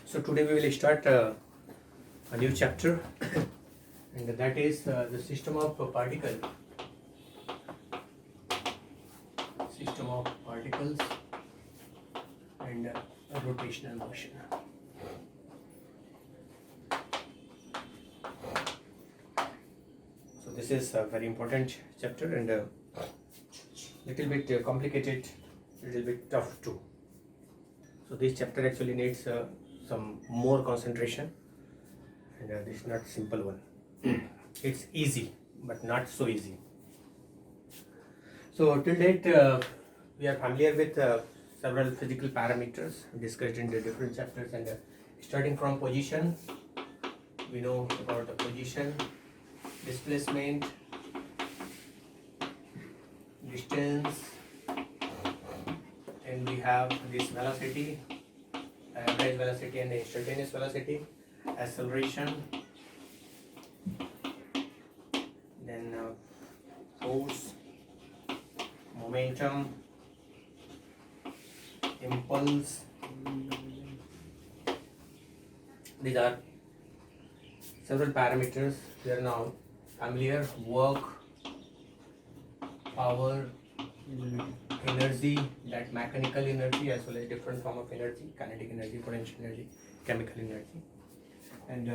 So today we will start a new chapter, and that is the system of particles and rotational motion. So this is a very important chapter and a little bit complicated, little bit tough too. So this chapter actually needs some more concentration, and this is not simple one. It's easy but not so easy. So till date we are familiar with several physical parameters discussed in the different chapters, and starting from position, we know about the position, displacement, distance, and we have this velocity, average velocity and instantaneous velocity, acceleration, then force, momentum, impulse. These are several parameters we are now familiar. Work, power, energy, that mechanical energy as well as different form of energy, kinetic energy, potential energy, chemical energy, and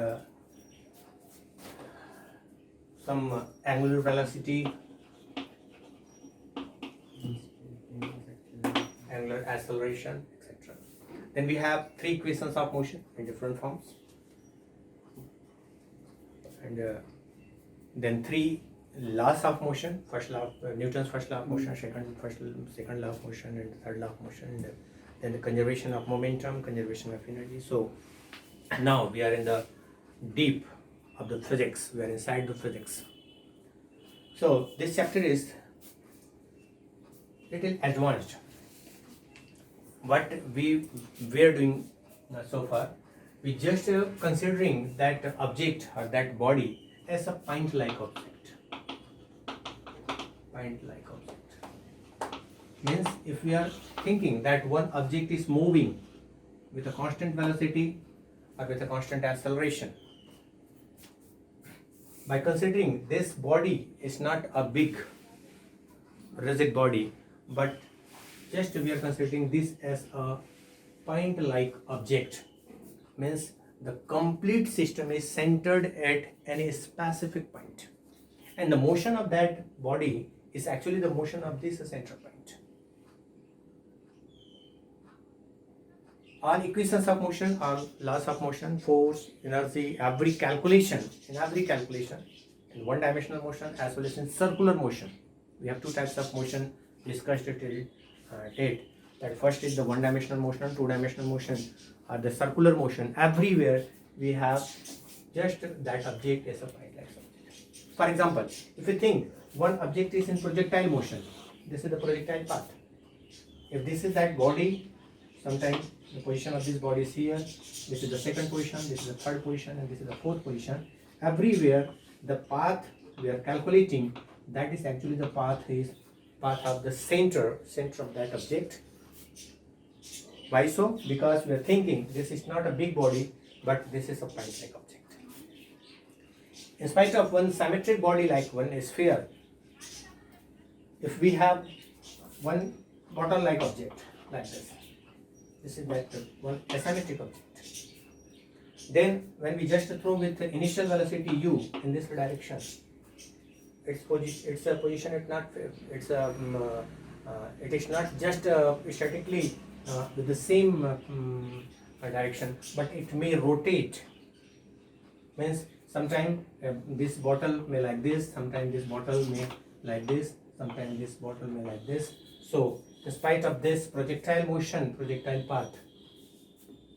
some angular velocity, angular acceleration, etc. Then we have three equations of motion in different forms, and then three laws of motion. First law of Newton's first law of motion, second law of motion, and third law of motion, and then the conservation of momentum, conservation of energy. So now we are in the deep of the physics. We are inside the physics. So this chapter is little advanced. What we were doing so far, we just considering that object or that body as a pint-like object. Pint-like object means if we are thinking that one object is moving with a constant velocity or with a constant acceleration, by considering this body is not a big rigid body, but just we are considering this as a pint-like object, means the complete system is centered at any specific point, and the motion of that body is actually the motion of this center point. All equations of motion, all laws of motion, force, energy, every calculation, in one-dimensional motion as well as in circular motion. We have two types of motion discussed till date. That first is the one-dimensional motion, two-dimensional motion, or the circular motion. Everywhere we have just that object as a point-like object. For example, if you think one object is in projectile motion, this is the projectile path. If this is that body, sometimes the position of this body is here, this is the second position, this is the third position, and this is the fourth position. Everywhere the path we are calculating, that is actually the path of the center of that object. Why so? Because we are thinking this is not a big body, but this is a pint-like object. In spite of one symmetric body like one sphere, if we have one bottle-like object like this is that one asymmetric object. Then when we just throw with the initial velocity u in this direction, its a position. It is not just statically with the same direction, but it may rotate. Means sometimes this bottle may like this, sometimes this bottle may like this, sometimes this bottle may like this. So in spite of this projectile motion, projectile path,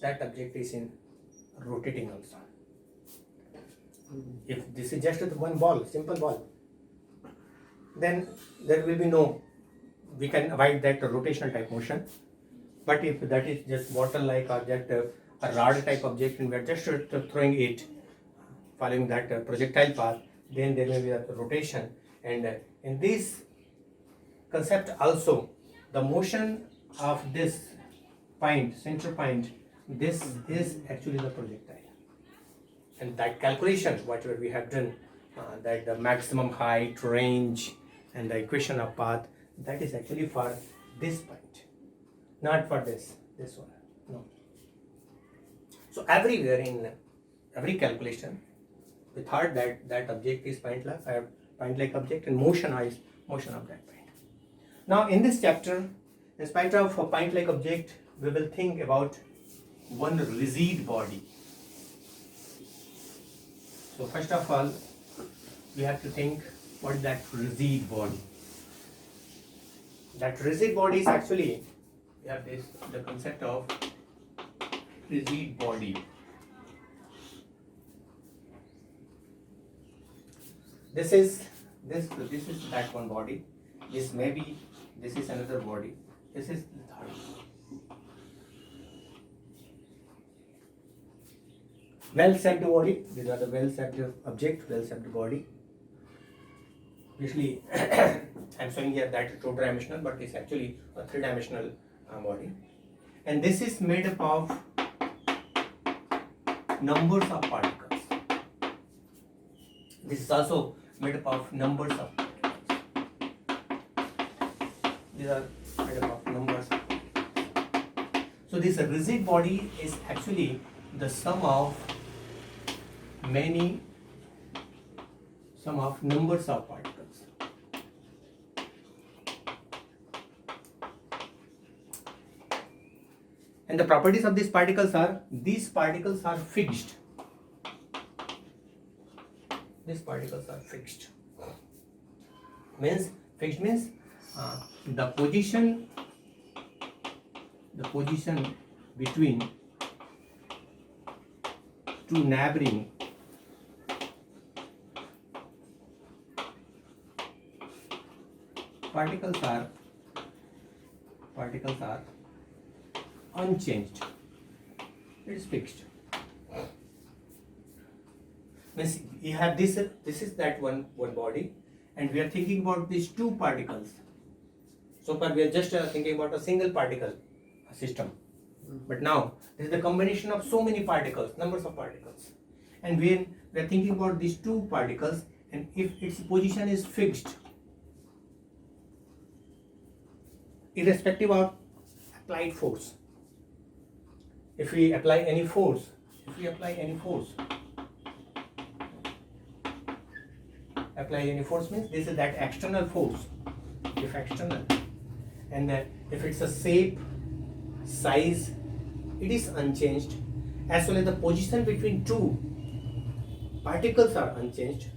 that object is in rotating also. If this is just one ball, simple ball, then there will be no, we can avoid that rotational type motion. But if that is just bottle-like or just a rod type object and we are just throwing it following that projectile path, then there may be a rotation. And in this concept also, the motion of this point, center point, this is actually the projectile, and that calculation whatever we have done, that the maximum height, range, and the equation of path, that is actually for this point, not for this one. No. So everywhere in every calculation, we thought that object is point-like object, and motion is motion of that point. Now in this chapter, in spite of a point-like object, we will think about one rigid body. So first of all, we have to think what is that rigid body. That rigid body is actually, we have the concept of rigid body. This is that one body. This is another body. This is the third. Well-shaped body. These are the well-shaped object, well-shaped body. Usually, I'm showing here that two-dimensional, but it's actually a three-dimensional body. And this is made up of numbers of particles. This is also made up of numbers of particles. These are made up of numbers. So this rigid body is actually the sum of numbers of particles. And the properties of these particles are fixed. These particles are fixed. Fixed means the position between two neighboring particles are unchanged. It is fixed. Means you have this is that one body, and we are thinking about these two particles. So far we are just thinking about a single particle system. But now this is the combination of so many particles, numbers of particles. And when we are thinking about these two particles, and if its position is fixed, irrespective of applied force. If we apply any force, means this is that external force, if external, and if it's a shape, size, it is unchanged, as well as the position between two particles are unchanged.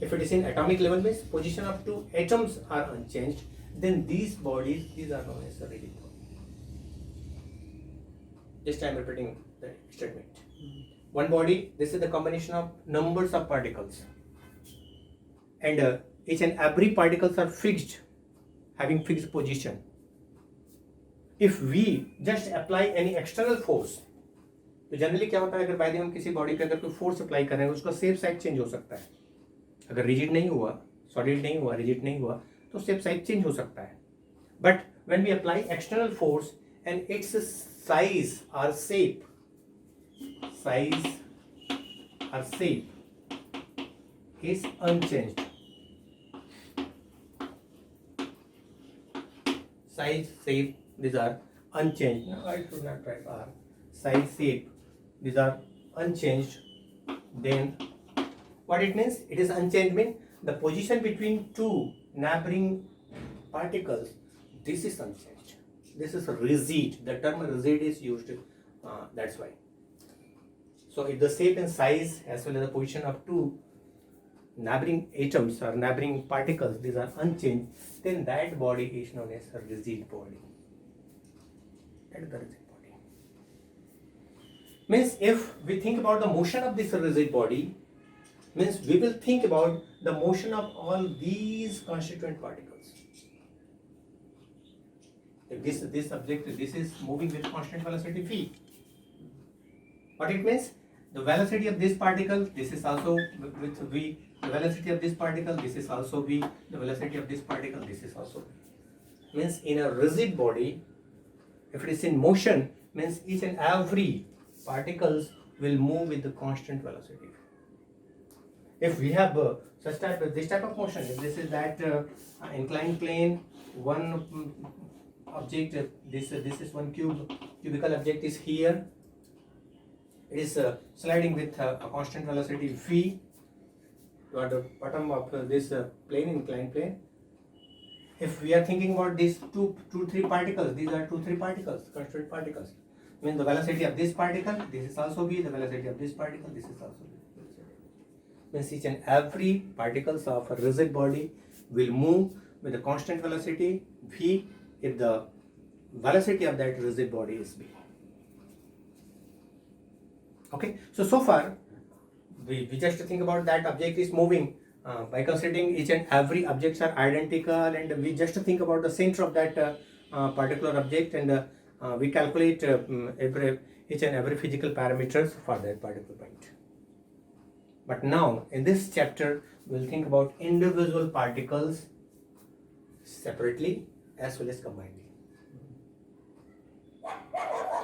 If it is in atomic level, means position of two atoms are unchanged, then these are known as a rigid body. Just I am repeating the statement. One body, this is the combination of numbers of particles, and each and every particles are fixed, having fixed position. If we just apply any external force, तो generally क्या होता है, अगर bye हम किसी body पे अगर कोई फोर्स अप्लाई करें, उसका शेप साइज चेंज हो सकता है. अगर रिजिड नहीं हुआ, सॉलिड नहीं हुआ, रिजिड नहीं हुआ, तो शेप साइज चेंज हो सकता है. But when we apply external force and it's size or shape is unchanged. Size, shape, these are unchanged. No, I should not write R. Size, shape, these are unchanged. Then what it means? It is unchanged means the position between two neighboring particles, this is unchanged. This is rigid. The term rigid is used. That's why. So if the shape and size as well as the position of two neighboring atoms or neighboring particles, these are unchanged, then that body is known as a rigid body. That is the rigid body. Means if we think about the motion of this rigid body, means we will think about the motion of all these constituent particles. If this object, this is moving with constant velocity v. What it means? The velocity of this particle, this is also with v. The velocity of this particle, this is also v. The velocity of this particle, this is also v. Means in a rigid body, if it is in motion, means each and every particles will move with the constant velocity. If we have this type of motion, if this is that inclined plane, one object, this is one cubical object is here, it is sliding with a constant velocity v. You are the bottom of this plane, inclined plane. If we are thinking about these three particles, these are 3 particles, constant particles. Means the velocity of this particle, this is also v. The velocity of this particle, this is also v. Means each and every particles of a rigid body will move with a constant velocity v if the velocity of that rigid body is v. Okay, so far we just think about that object is moving by considering each and every objects are identical, and we just think about the center of that particular object, and we calculate each and every physical parameters for that particular point. But now in this chapter we'll think about individual particles separately as well as combinedly.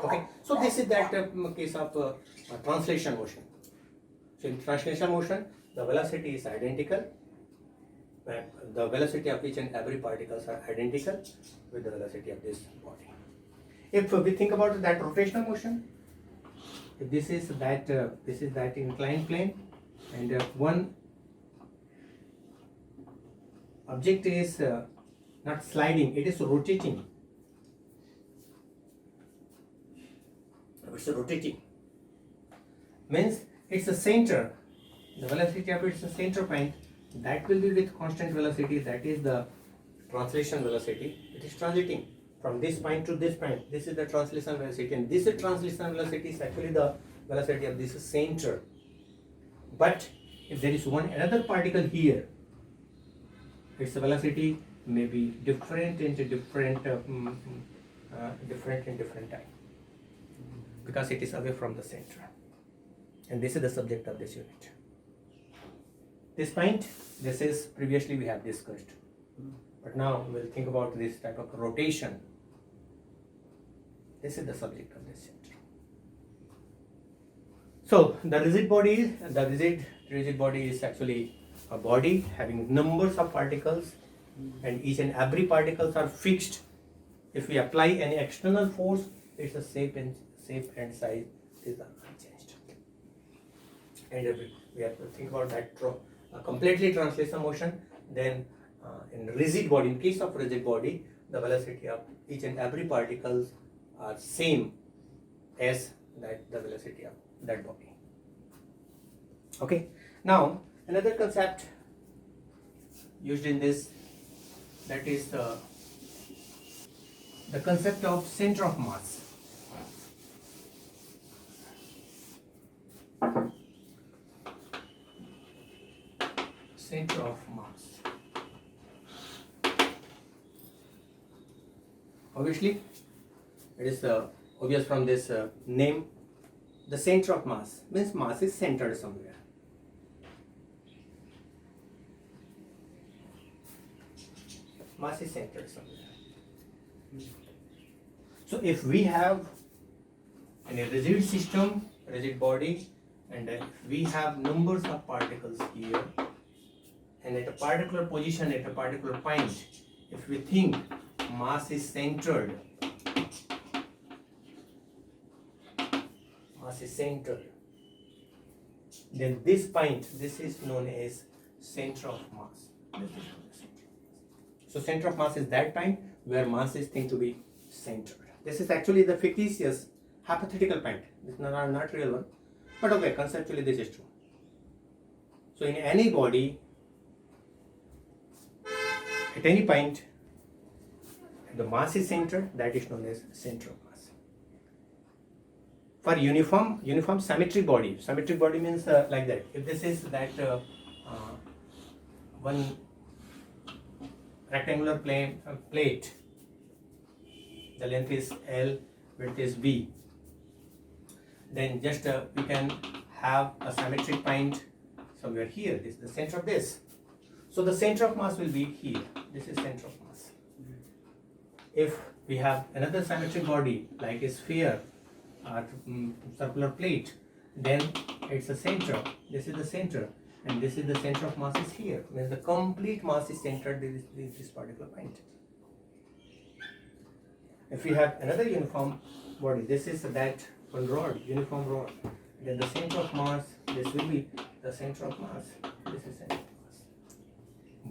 Okay, so this is that case of translation motion. So in translation motion, the velocity is identical. The velocity of each and every particles are identical with the velocity of this body. If we think about that rotational motion, if this is that inclined plane, and one object is not sliding, it is rotating. It's rotating. Means it's a center. The velocity of its center point, that will be with constant velocity. That is the translation velocity. It is transiting from this point to this point. This is the translation velocity, and this translation velocity is actually the velocity of this center. But if there is another particle here, its velocity may be different in different time, because it is away from the center. And this is the subject of this unit. This point, this is previously we have discussed. But now we'll think about this type of rotation. This is the subject of this chapter. So the rigid body is actually a body having numbers of particles, and each and every particles are fixed. If we apply any external force, its a shape and size is unchanged. And if we have to think about that completely translation motion, then in rigid body, in case of rigid body, the velocity of each and every particles are same as the velocity of that body. Okay. Now another concept used in this, that is the concept of center of mass. Center of mass. Obviously, it is obvious from this name. The center of mass means mass is centered somewhere. Mass is centered somewhere. So if we have in a rigid system, rigid body, and if we have numbers of particles here, and at a particular position, at a particular point, if we think mass is centered, then this point, this is known as center of mass. So center of mass is that point where mass is thing to be centered. This is actually the fictitious hypothetical point. This is not real one, but okay, conceptually this is true. So in any body, at any point, the mass is centered, that is known as center of mass. For uniform symmetric body means like that. If this is that one rectangular plate, the length is L, width is B, then just we can have a symmetric point somewhere here. This is the center of this. So the center of mass will be here. This is center of mass. If we have another symmetric body like a sphere, circular plate, then it's a center. This is the center, and this is the center of mass is here. When the complete mass is centered in this particular point. If we have another uniform body, this is that one rod, uniform rod. Then the center of mass, this will be the center of mass. This is center of mass.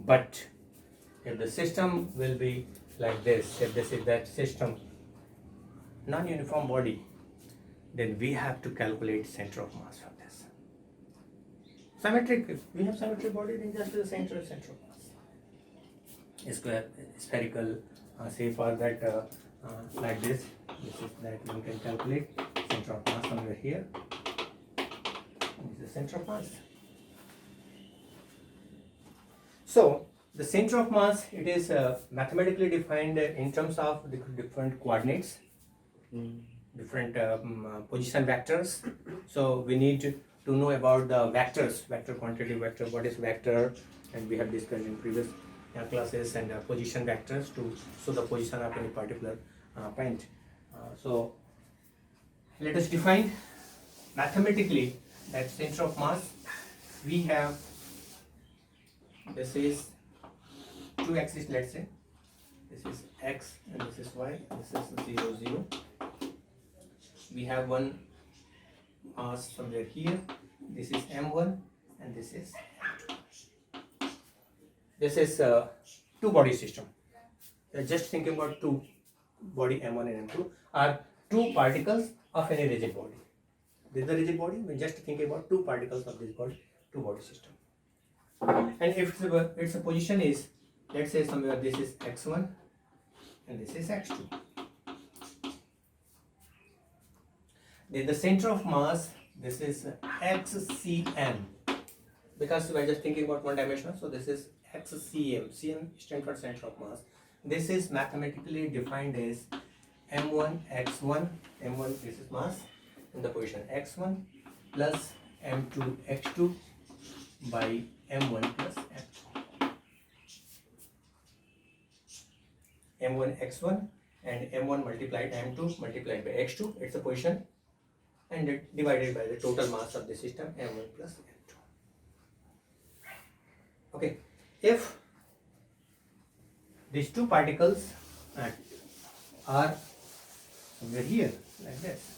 But if the system will be like this, if this is that system, non-uniform body, then we have to calculate center of mass from this. Symmetric, if we have symmetric body, then just the center of mass. Square, spherical, say for that like this is that you can calculate center of mass somewhere here. This is the center of mass. So the center of mass, it is mathematically defined in terms of the different coordinates, different position vectors. So we need to know about the vectors, vector, quantity vector, what is vector, and we have discussed in previous classes, and position vectors to show the position of any particular point. So let us define mathematically that center of mass. We have, this is two axes, let's say this is x and this is y, this is 0 0. We have one mass somewhere here, this is m1 and this is m2. This is two body system. Just thinking about two body m1 and m2 are two particles of any rigid body. This is the rigid body. We're just thinking about two particles of this body, two body system. And if its position is, let's say somewhere this is x1 and this is x2. Then the center of mass, this is xcm, because we are just thinking about one dimension, so this is xcm. Cm stands for center of mass. This is mathematically defined as m1 x1, m1 this is mass in the position x1 plus m2 x2 by m1 plus m2. m1 x1 and m1 multiplied m2 multiplied by x2, it's a position, and it divided by the total mass of the system m1 plus m2. Okay, if these two particles are somewhere here like this,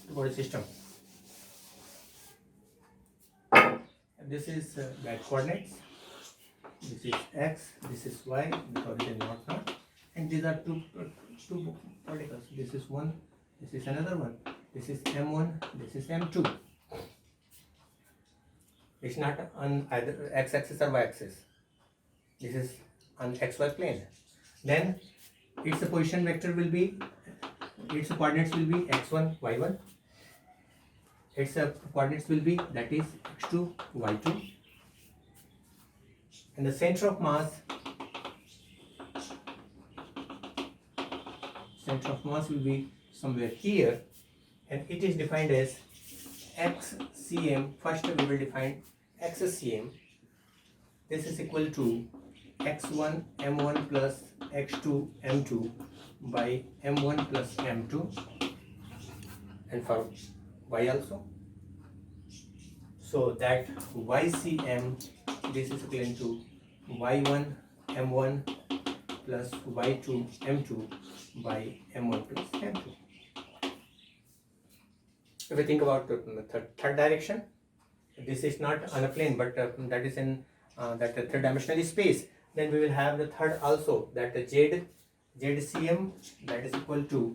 two body system, this is that coordinates, this is x, this is y, this origin not, and these are two particles. This is one, this is another one, this is m1, this is m2. It's not on either x-axis or y-axis. This is on xy plane. Then its position vector will be, its coordinates will be x1, y1. Its coordinates will be, that is x2, y2. And the center of mass will be somewhere here, and it is defined as xcm. First we will define xcm. This is equal to x1 m1 plus x2 m2 by m1 plus m2, and for y also. So that ycm, this is equivalent to y1 m1 plus y2 m2 by m1 plus m2. If we think about the third direction, this is not on a plane, but that is in that third dimensional space, then we will have the third also, that the zcm, that is equal to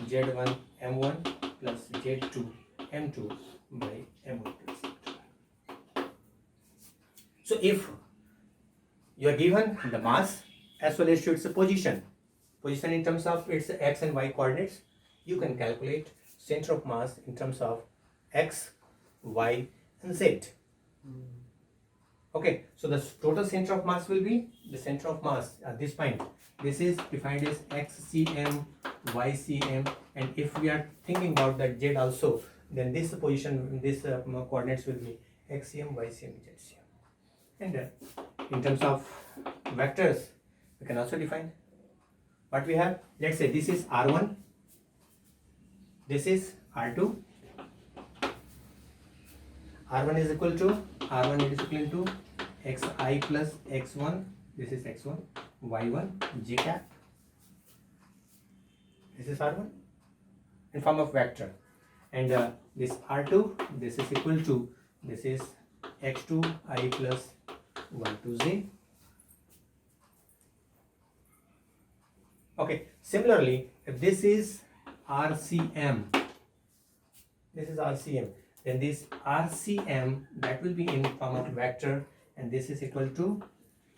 z1 m1 plus z2 m2 by m1 plus m2. So if you are given the mass as well as to its position in terms of its x and y coordinates, you can calculate center of mass in terms of x, y and z. Okay, so the total center of mass will be the center of mass at this point. This is defined as xcm, ycm, and if we are thinking about that z also, then this position, this coordinates will be xcm, ycm, zcm. And in terms of vectors, we can also define what we have. Let's say this is r1, This is R2. R1 is equal to xi plus x1. This is x1, y1, j cap. This is R1 in form of vector, and this R2, this is equal to, this is x2 I plus y2 j. Okay, similarly, if this is RCM, then this RCM, that will be in form of vector, and this is equal to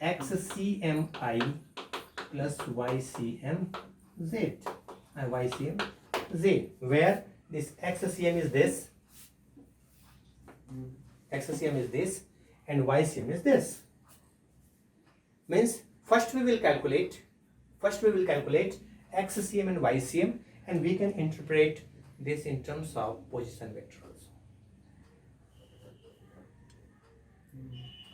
xCMI plus YCM Z, where this xCM is this, and YCM is this. Means first we will calculate xCM and YCM, and we can interpret this in terms of position vector also.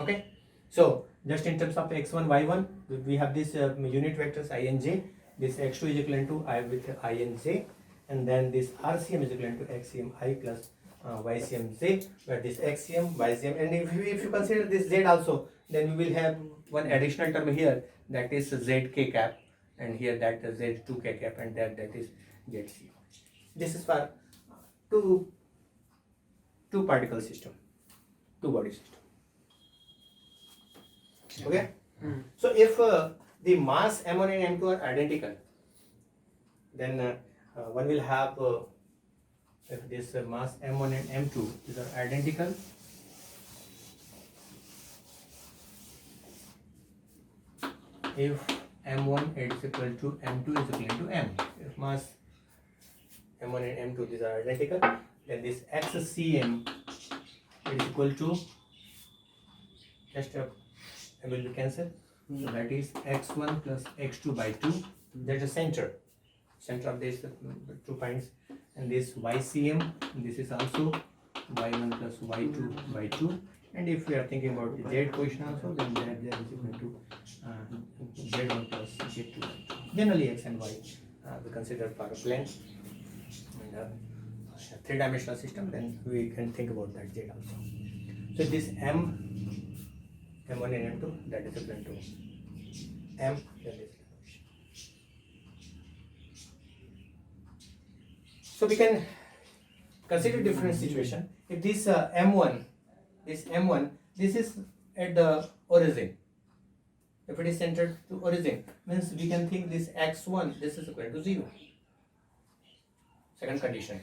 Okay, so just in terms of x1, y1, we have this unit vectors I and j. This x2 is equivalent to I with I and j, and then this RCM is equivalent to xCM I plus YCM z, where this xCM, YCM, and if you consider this z also, then we will have one additional term here, that is zk cap, and here that is z2k cap, and that is zc. This is for two particle system, two body system. Okay. So if the mass M1 and M2 are identical, then one will have, if this mass M1 and M2 these are identical, if M1 is equal to M2 is equal to M, if mass M1 and M2 these are identical, then this xCM is equal to, just I will cancel, so that is x1 plus x2 by 2, that is center of these 2 points, and this YCM, this is also y1 plus y2 by 2, and if we are thinking about the z position also, then z is equal to z1 plus z2 by 2. Generally x and y we consider for a plane and a three-dimensional system, then we can think about that z also. So this M1 and M2, that is equivalent to M, that is. So we can consider different situation. If this M1, this is at the origin. If it is centered to origin, means we can think this x1, this is equal to 0. Second condition.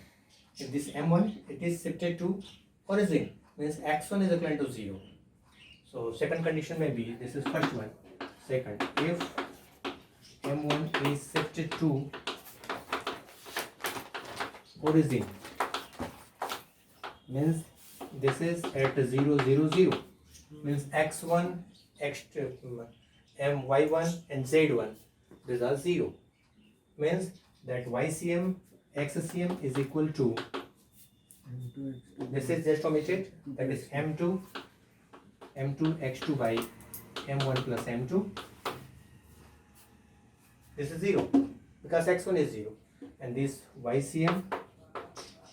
If this M1, it is shifted to origin, means x1 is equal to 0. So second condition may be, this is first one. Second, if M1 is shifted to origin, means this is at 0, 0, 0. Means x1, x2, y1 and z1, these are 0. Means that YCM, xCM is equal to, this is just omitted, that is M2 x2 by M1 plus M2. This is 0 because x1 is 0, and this YCM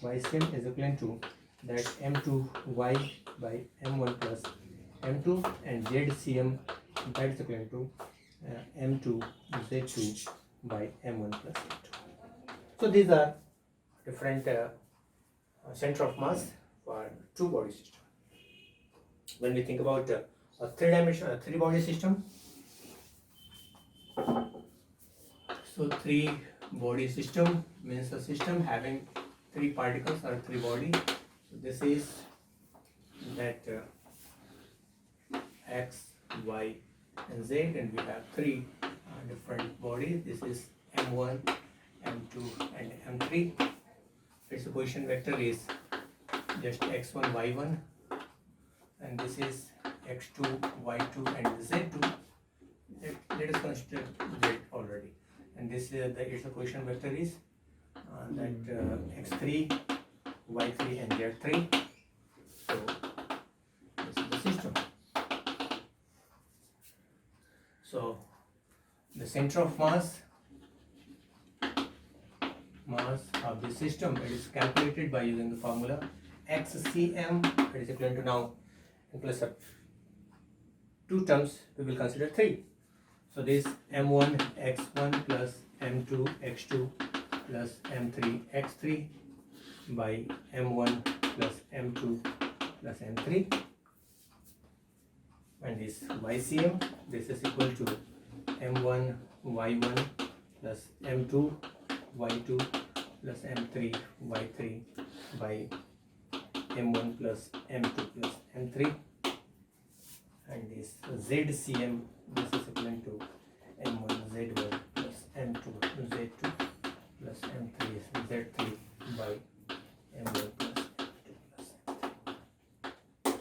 is equivalent to that M2y by M1 plus M2, and ZCM, that is equivalent to M2 Z2 by M1 plus M2. So these are different center of mass for two body system. When we think about a three-dimensional, three-body system, so three-body system means a system having three particles or three bodies. So this is that x, y, and z, and we have three different bodies. This is M1, M2, and M3. Its position vector is just x1, y1. And this is x2, y2, and z2. Let us consider z already. And this is its position vector is that x3, y3, and z3. So this is the system. So the center of mass mass of the system. It is calculated by using the formula xcm. It is equivalent to, now in place of two terms we will consider three. So this m1 x1 plus m2 x2 plus m3 x3 by m1 plus m2 plus m3, and this ycm, this is equal to m1 y1 plus m2 y2 plus m3 y3 by m1 plus m2 plus m3, and this zcm, this is equivalent to m1 z1 plus m2 z2 plus m3 z3 by m1 plus m2 plus m3.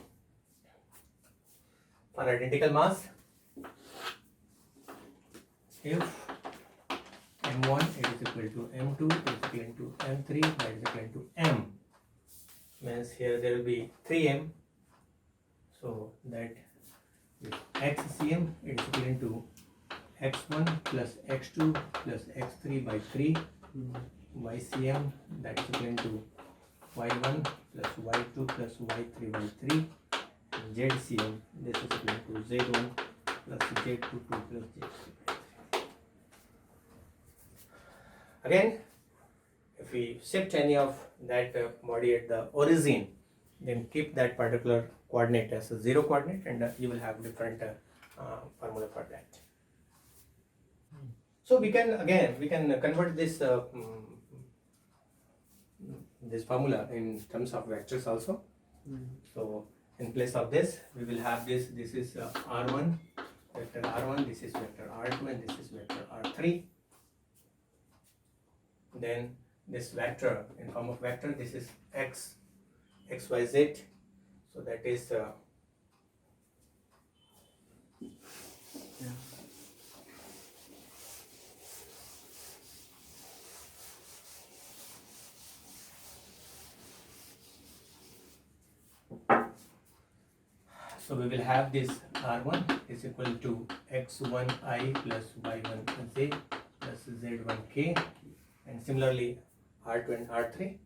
For identical mass, if m1 it is equal to m2 it is equivalent to m3 that is equivalent to m, means here there will be 3m, so that with xcm it is equivalent to x1 plus x2 plus x3 by 3, ycm that is equivalent to y1 plus y2 plus y3 by 3, and zcm this is equivalent to z1 plus z22 plus z3 by 3. Again, if we shift any of that body at the origin, then keep that particular coordinate as a 0 coordinate, and you will have different formula for that. So we can convert this this formula in terms of vectors also. So in place of this we will have this is r1, vector r1, this is vector r2, and this is vector r3. Then this vector in form of vector, this is x, x, y, z, so that is so we will have this r1 is equal to x1i plus y1z plus z1k, and similarly r2 and r3.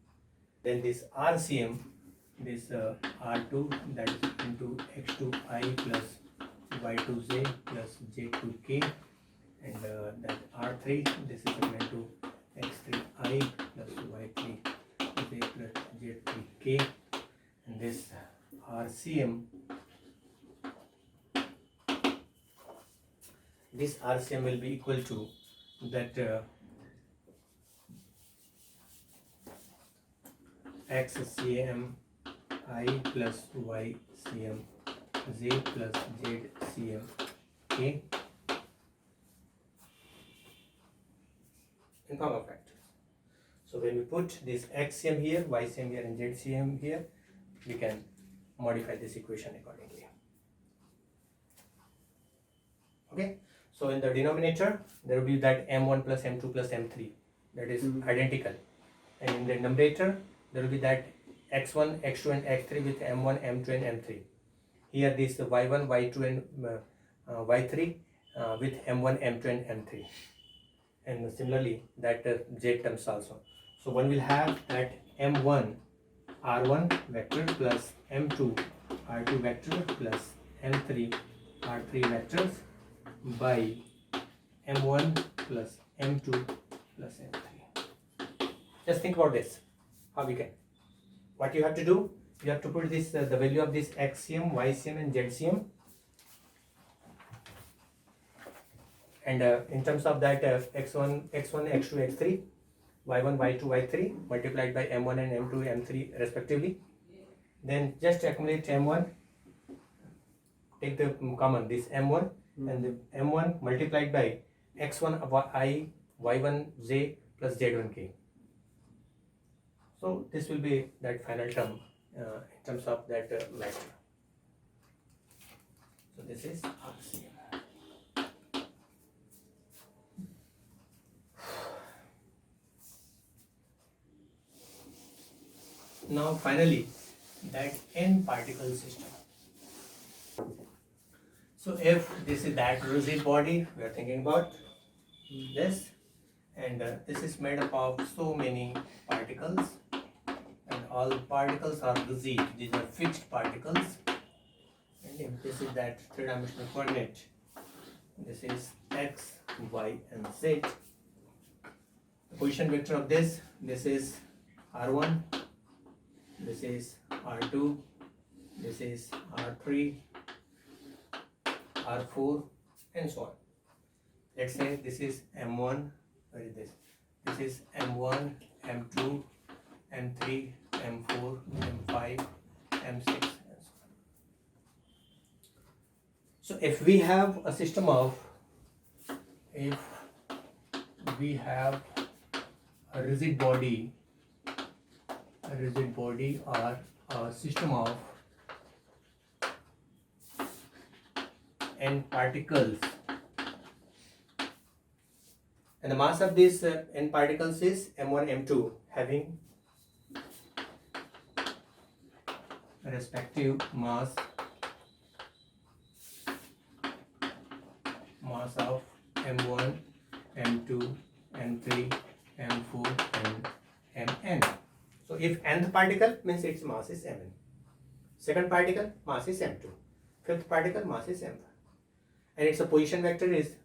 Then this rcm, this r2 that is equal to x2i plus y2z plus j2k, and that r3 this is equal to x3i plus y3z plus j3k, and this rcm, this rcm will be equal to that xcm I plus ycm z plus zcm k in form of vectors. So when we put this xcm here, ycm here, and zcm here, we can modify this equation accordingly. Okay, so in the denominator there will be that m1 plus m2 plus m3, that is identical, and in the numerator there will be that x1, x2 and x3 with m1, m2 and m3. Here this y1, y2 and y3 with m1, m2 and m3, and similarly that z terms also. So one will have that m1 r1 vector plus m2 r2 vector plus m3 r3 vectors by m1 plus m2 plus m3. Just think about this, how we can. What you have to do, you have to put this the value of this xcm, ycm and zcm, and in terms of that x1, x2, x3, y1, y2, y3 multiplied by m1 and m2, m3 respectively. Then just accumulate m1, take the common this m1 and the m1 multiplied by x1 I, y1 z plus z1k. So this will be that final term in terms of that vector. So this is RCM. Now finally that n particle system. So if this is that rigid body we are thinking about this, and this is made up of so many particles, and all particles are rigid. These are fixed particles, and if this is that three-dimensional coordinate, this is x, y, and z. The position vector of this is r1, this is r2, this is r3, r4, and so on. Let's say this is m1. Where is this? This is m1, m2, m3, m4, m5, m6, and so on. So if we have a system of, if we have a rigid body or a system of n particles, and the mass of these n particles is m1, m2, having a respective mass of m1, m2, m3, m4, and mn. So if nth particle means its mass is mn, second particle mass is m2, fifth particle mass is m5, and its a position vector is,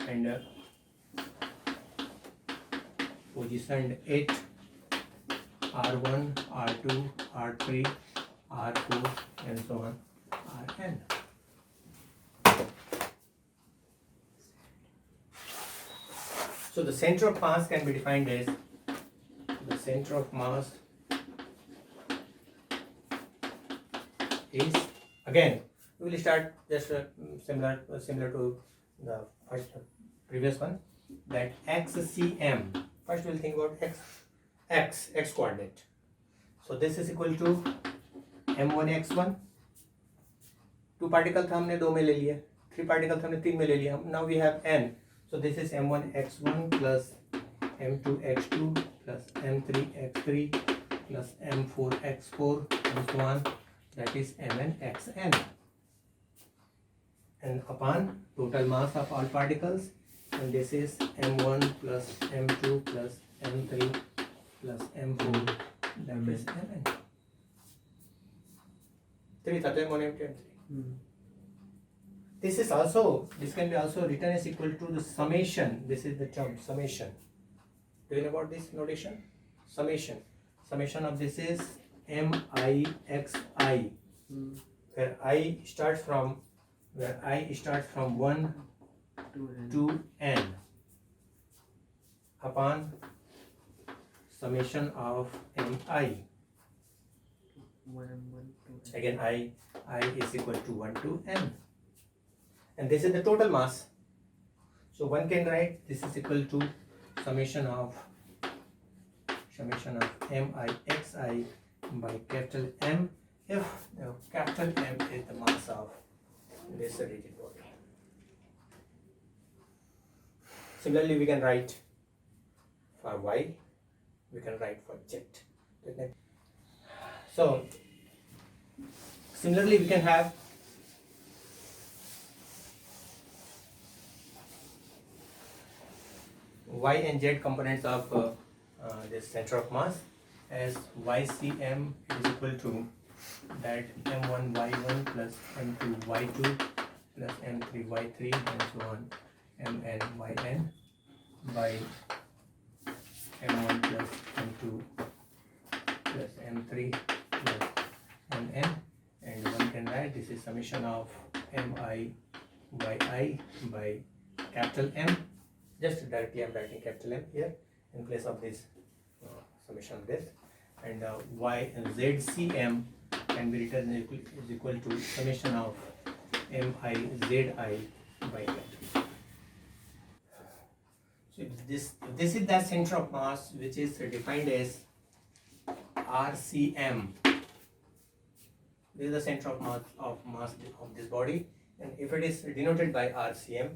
and positioned at r1, r2, r3, r4, and so on, rn. So the center of mass can be defined as, the center of mass is, again we will start just similar to the first previous one, that xcm. First we will think about x coordinate. So this is equal to m1 x1. Two particle था हमने दो में ले लिया, three particle था हमने तीन में ले लिया. Now we have n. So this is m1 x1 plus m2 x2 plus m3 x3 plus m4 x4 and so on. That is mn xn. And upon total mass of all particles, and this is m1 plus m2 plus m3 plus m4. That is mn. 3 था तो m1 m2 m3. This can be also written as equal to the summation. This is the term summation. Do you know about this notation? Summation of this is mixi, where I starts from 1 to n upon summation of mi. Again, I is equal to 1 to n, and this is the total mass. So one can write this is equal to summation of mixi by capital M, if capital M is the mass of this rigid body. Similarly, we can write for y, we can write for z. So similarly, we can have y and z components of this center of mass as ycm is equal to that m1 y1 plus m2 y2 plus m3 y3 and so on mn yn by m1 plus m2 plus m3 plus mn, and one can write this is summation of mi yi by capital M. Just directly I am writing capital M here in place of this summation of this, and y and zcm can be written is equal to summation of mi zi by capital. So this is that center of mass which is defined as RCM. This is the center of mass of this body, and if it is denoted by RCM,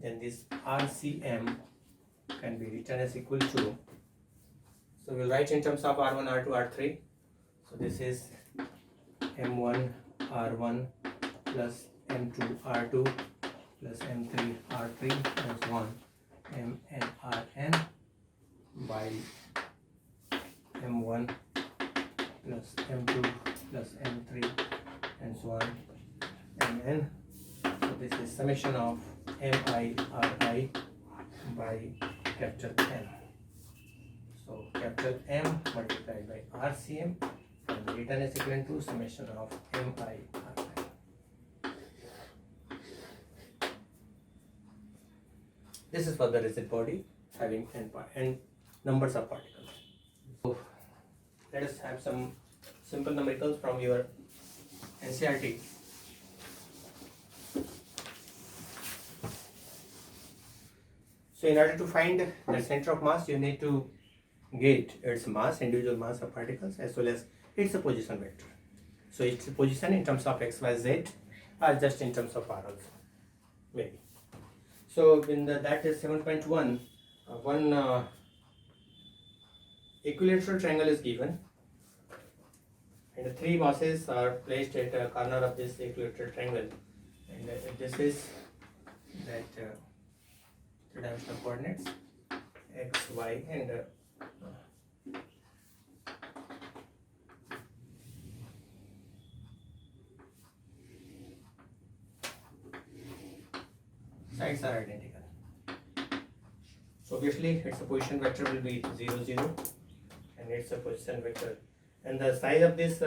then this RCM can be written as equal to, so we'll write in terms of R1, R2, R3. So this is M1 R1 plus M2 R2 plus M3 R3 and so on, Mn Rn by m1 plus m2 plus m3 and so on mn. So this is summation of mi ri by capital M. So capital M multiplied by RCM and written is equivalent to summation of mi ri. This is for the rigid body having n numbers of particles. So let us have some simple numericals from your NCERT. So in order to find the center of mass, you need to get its mass, individual mass of particles, as well as its position vector. So its position in terms of x, y, z, or just in terms of r also, maybe. So in that is 7.1, one equilateral triangle is given, and the three masses are placed at a corner of this equilateral triangle, and this is that three-dimensional coordinates x, y, and sides are identical. So obviously its position vector will be 0, 0, and its position vector, and the size of this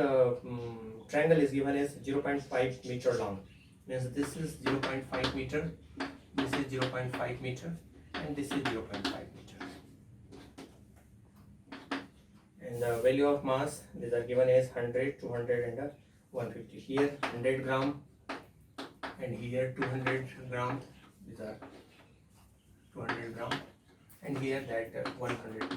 triangle is given as 0.5 meter long. Means this is 0.5 meter, this is 0.5 meter, and this is 0.5 meter. And the value of mass, these are given as 100, 200, and 150. Here 100 gram, and here 200 gram. These are 200 gram, and here that 150.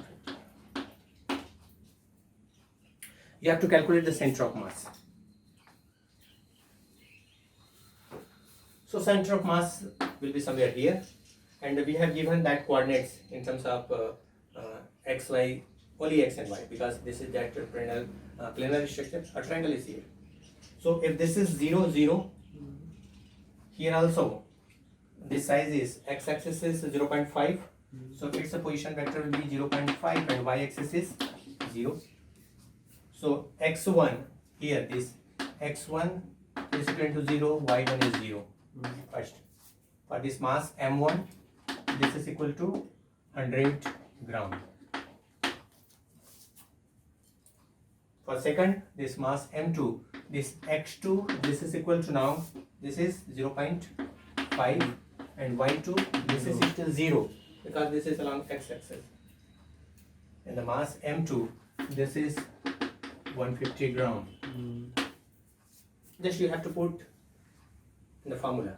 You have to calculate the center of mass. So center of mass will be somewhere here, and we have given that coordinates in terms of x, y, only x and y, because this is that planar structure. A triangle is here. So if this is 0, 0, here also this size is x-axis is 0.5, so its position vector will be 0.5, and y-axis is 0. So x1 here, this x1 is equal to 0, y1 is 0. First, for this mass m1, this is equal to 100 gram. For second, this mass m2, this x2, this is equal to, now this is 0.5, and y2, this is equal to 0, because this is along x-axis. And the mass m2, this is 150 gram. Just you have to put in the formula.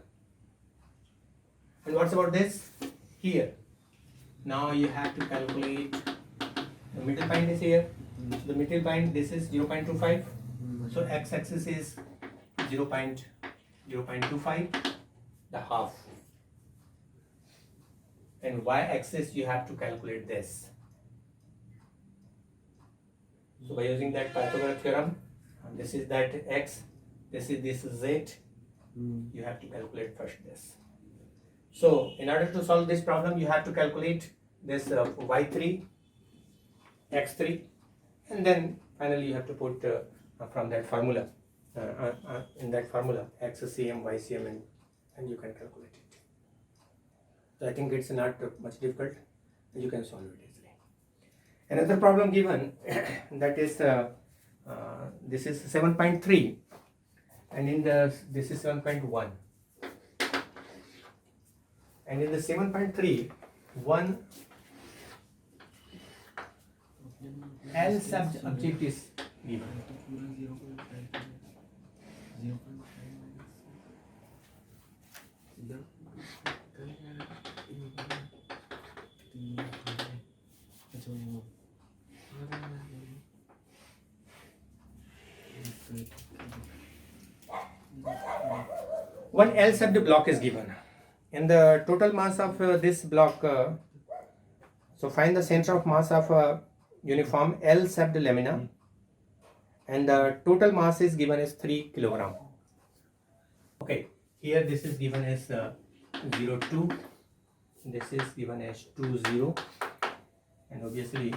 And what's about this? Here, now you have to calculate the middle point is here. So the middle point, this is 0.25. So x-axis is 0.25, the half. And y-axis you have to calculate this. So by using that Pythagoras theorem, this is that x, this is z, you have to calculate first this. So in order to solve this problem, you have to calculate this y3, x3, and then finally you have to put from that formula, in that formula, xcm, ycm, and you can calculate it. So I think it's not much difficult, you can solve it easily. Another problem given, that is this is 7.3, and in this is 7.1, and in the 7.3, one L subject is given. One L-shaped block is given, and the total mass of this block. So find the center of mass of uniform L-shaped lamina, and the total mass is given as 3 kilogram. Okay, here this is given as 0.2, this is given as 2 0, and obviously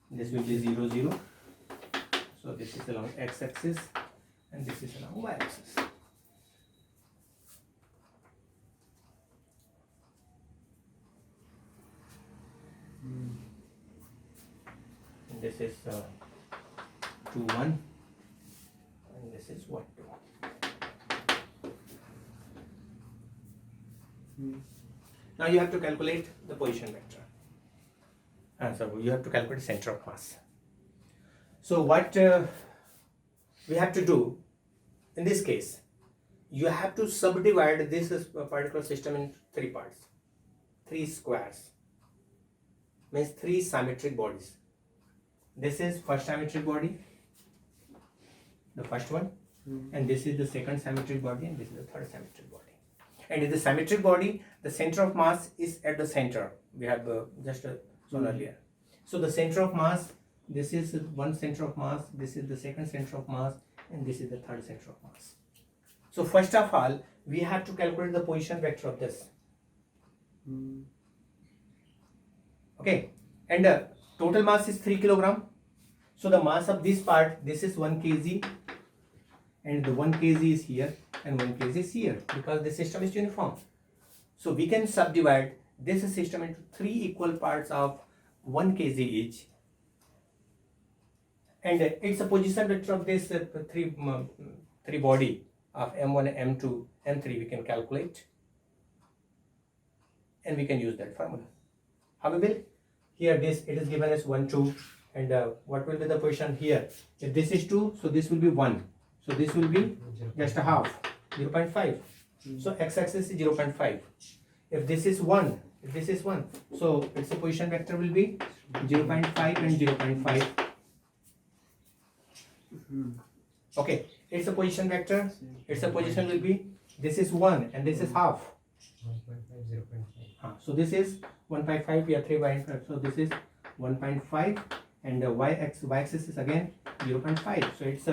this will be 0 0. So this is along x-axis and this is along y-axis. And this is 2 1 and this is 1 2. Now you have to calculate the position vector. So you have to calculate center of mass. So what we have to do in this case, you have to subdivide this particular system in 3 parts, 3 squares, means 3 symmetric bodies. This is first symmetric body, the first one, and this is the second symmetric body, and this is the third symmetric body. And in the symmetric body, the center of mass is at the center. We have just shown earlier. So the center of mass, this is one center of mass, this is the second center of mass, and this is the third center of mass. So first of all, we have to calculate the position vector of this. Okay, and total mass is 3 kilogram. So the mass of this part, this is 1 kg, and the 1 kg is here and 1 kg is here, because the system is uniform. So we can subdivide this system into 3 equal parts of 1 kg each, and it's a position vector of this three body of m1, m2, m3 we can calculate, and we can use that formula. How we will? Here this it is given as 1 2, and what will be the position here? If this is 2, so this will be 1, so this will be just a half, 0.5. So x-axis is 0.5. If this is 1, if this is 1, so its position vector will be 0.5 and 0.5. Okay, its a position vector, its a position will be, this is 1 and this is half. 1.5, 0.5. So this is 1.5, we are 3.5, so this is 1.5, and the y-axis is again 0.5. So it's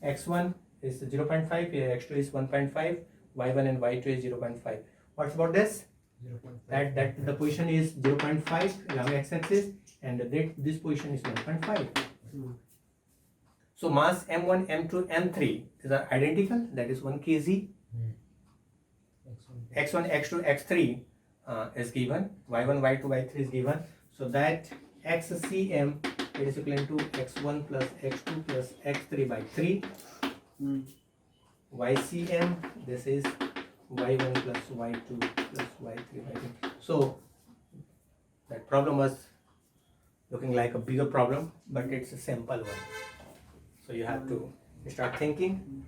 x1 is 0.5, x2 is 1.5, y1 and y2 is 0.5. What's about this? 0.5. That the position is 0.5 along x-axis, and this position is 1.5. So mass m1, m2, m3 these are identical, that is 1 kg. x1, x2, x3 is given, y1, y2, y3 is given. So that xcm is equivalent to x1 plus x2 plus x3 by 3. ycm, this is y1 plus y2 plus y3 by 3. So that problem was looking like a bigger problem, but it's a simple one. So you have to start thinking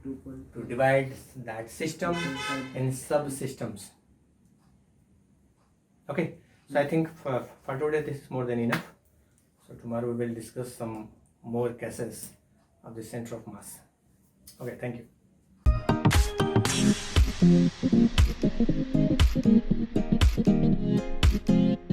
to divide that system in subsystems. Okay, so I think for today this is more than enough. So tomorrow we will discuss some more cases of the center of mass. Okay, thank you.